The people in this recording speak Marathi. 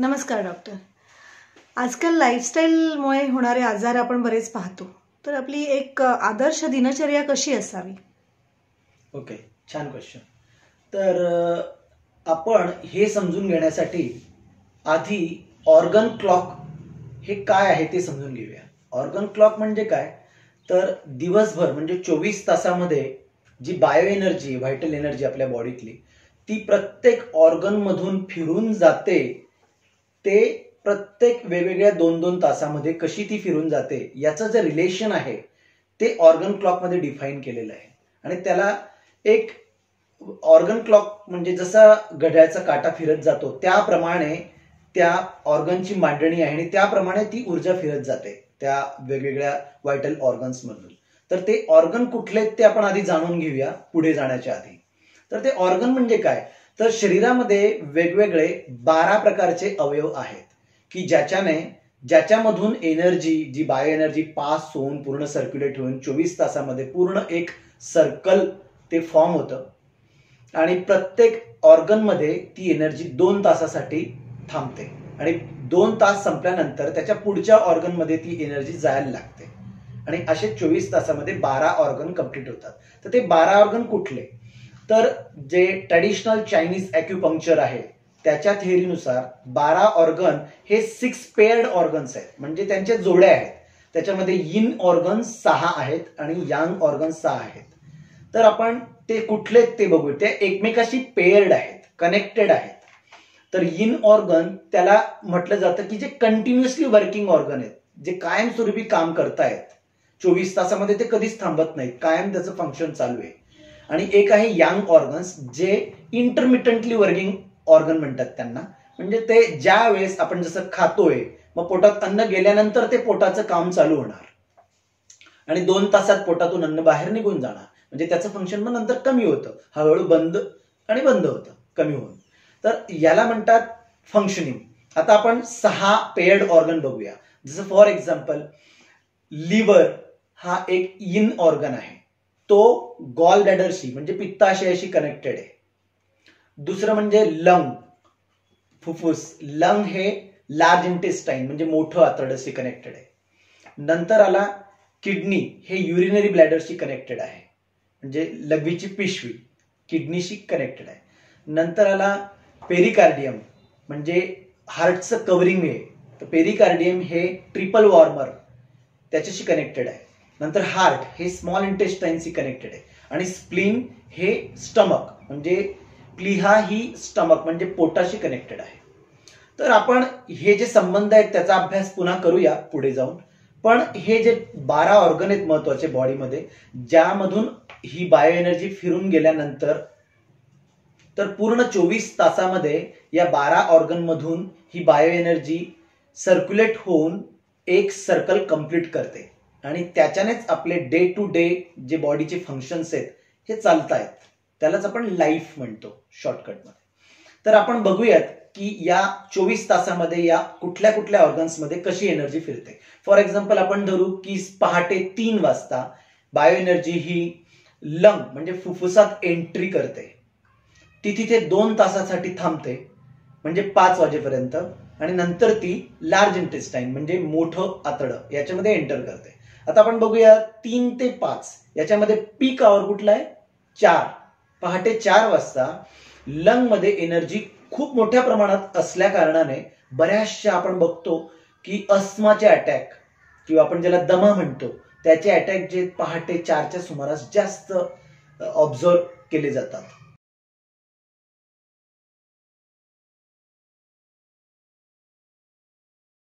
नमस्कार डॉक्टर. आजकाल लाईफस्टाईलमुळे होणारे आजार आपण बरेच पाहतो, तर आपली एक आदर्श दिनचर्या कशी असावी? ओके, छान क्वेश्चन. तर आपण हे समजून घेण्यासाठी आधी ऑर्गन क्लॉक हे काय आहे ते समजून घेऊया. ऑर्गन क्लॉक म्हणजे काय, तर दिवसभर म्हणजे 24 तासामध्ये जी बायो एनर्जी, व्हायटल एनर्जी आपल्या बॉडीतली, ती प्रत्येक ऑर्गन मधून फिरून जाते. ते प्रत्येक वेगवेगळ्या 2-2 तासामध्ये कशी ती फिरून जाते याचं जे रिलेशन आहे ते ऑर्गन क्लॉक मध्ये डिफाईन केलेलं आहे. आणि त्याला एक ऑर्गन क्लॉक म्हणजे जसा घड्याळाचा काटा फिरत जातो त्याप्रमाणे त्या ऑर्गनची मांडणी आहे आणि त्याप्रमाणे ती ऊर्जा फिरत जाते त्या वेगवेगळ्या व्हायटल ऑर्गन्स मधून. तर ते ऑर्गन कुठले ते आपण आधी जाणून घेऊया पुढे जाण्याच्या आधी. तर ते ऑर्गन म्हणजे काय, तर शरीरामध्ये वेगवेगळे 12 प्रकारचे अवयव आहेत की ज्याच्यामधून एनर्जी, जी बायो एनर्जी पास होऊन पूर्ण सर्क्युलेट होऊन 24 तासामध्ये पूर्ण एक सर्कल ते फॉर्म होतं. आणि प्रत्येक ऑर्गन मध्ये ती एनर्जी 2 तासासाठी थांबते आणि 2 तास संपल्यानंतर त्याच्या पुढच्या ऑर्गन मध्ये ती एनर्जी जायला लागते. आणि असे 24 तासामध्ये 12 ऑर्गन कंप्लीट होतात. तर ते 12 ऑर्गन कुठले, तर जे ट्रॅडिशनल चायनीज ॲक्युपंक्चर आहे त्याच्या थेअरीनुसार 12 ऑर्गन हे 6 पेअर्ड ऑर्गन्स आहेत, म्हणजे त्यांच्या जोड्या आहेत. त्याच्यामध्ये यिन ऑर्गन 6 आहेत आणि यांग ऑर्गन 6 आहेत. तर आपण ते कुठले ते बघू. ते एकमेकाशी पेअर्ड आहेत, कनेक्टेड आहेत. तर यिन ऑर्गन त्याला म्हटलं जातं की जे कंटिन्युअसली वर्किंग ऑर्गन आहेत, जे कायमस्वरूपी काम करतायत. 24 तासामध्ये ते कधीच थांबत नाहीत, कायम त्याचं फंक्शन चालू आहे. आणि एक आहे यांग ऑर्गन्स, जे इंटरमिटंटली वर्किंग ऑर्गन म्हणतात त्यांना. म्हणजे ते ज्या वेळेस आपण जसं खातोय मग पोटात अन्न गेल्यानंतर ते पोटाचं काम चालू होणार आणि 2 तासात पोटातून अन्न बाहेर निघून जाणार. म्हणजे त्याचं फंक्शन मग नंतर कमी होतं, हळूहळू बंद होतं कमी होऊन. तर याला म्हणतात फंक्शनिंग. आता आपण 6 पेअर्ड ऑर्गन बघूया. जसं फॉर एक्झाम्पल लिव्हर हा एक यिन ऑर्गन आहे, तो गॉल ब्लॅडरशी म्हणजे पित्ताशयाशी कनेक्टेड आहे. दुसरं म्हणजे लंग, फुफ्फुस. लंग हे लार्ज इंटेस्टाईन म्हणजे मोठं आतड्याशी कनेक्टेड आहे. नंतर आला किडनी, हे युरिनरी ब्लॅडरशी कनेक्टेड आहे, म्हणजे लघवीची पिशवी किडनीशी कनेक्टेड आहे. नंतर आला पेरिकार्डियम, म्हणजे हार्टचं कव्हरिंग आहे. तर पेरिकार्डियम हे ट्रिपल वॉर्मर त्याच्याशी कनेक्टेड आहे. नंतर हार्ट हे स्मॉल इंटेस्टाईनशी कनेक्टेड आहे. आणि स्प्लीन हे स्टमक, म्हणजे प्लीहा ही स्टमक म्हणजे पोटाशी कनेक्टेड आहे. तर आपण हे जे संबंध आहेत त्याचा अभ्यास पुन्हा करूया पुढे जाऊन. पण हे जे 12 ऑर्गन आहेत महत्वाचे बॉडीमध्ये, ज्यामधून ही बायो एनर्जी फिरून गेल्यानंतर तर पूर्ण 24 तासामध्ये या 12 ऑर्गन मधून ही बायो एनर्जी सर्क्युलेट होऊन एक सर्कल कंप्लीट करते आणि त्याच्यानेच आपले डे टू डे जे बॉडीचे फंक्शन्स आहेत हे चालतायत. त्यालाच आपण लाईफ म्हणतो शॉर्टकटमध्ये. तर आपण बघूयात की या 24 तासामध्ये या कुठल्या कुठल्या ऑर्गन्समध्ये कशी एनर्जी फिरते. फॉर एक्झाम्पल आपण धरू की पहाटे 3 वाजता बायो एनर्जी ही लंग म्हणजे फुफ्फुसात एंट्री करते. ती तिथे 2 तासासाठी थांबते म्हणजे 5 वाजेपर्यंत आणि नंतर ती लार्ज इंटेस्टाईन म्हणजे मोठं आतडं याच्यामध्ये एंटर करते. आता आपण बघूया 3 ते 5 याच्यामध्ये पीक आवर कुठला आहे, 4. पहाटे 4 वाजता लंग मध्ये एनर्जी खूप मोठ्या प्रमाणात असल्या कारणाने बऱ्याचशा आपण बघतो की अस्थमाचे अटॅक किंवा आपण ज्याला दमा म्हणतो त्याचे अटॅक जे पहाटे 4च्या सुमारास जास्त ऑब्झर्व केले जातात.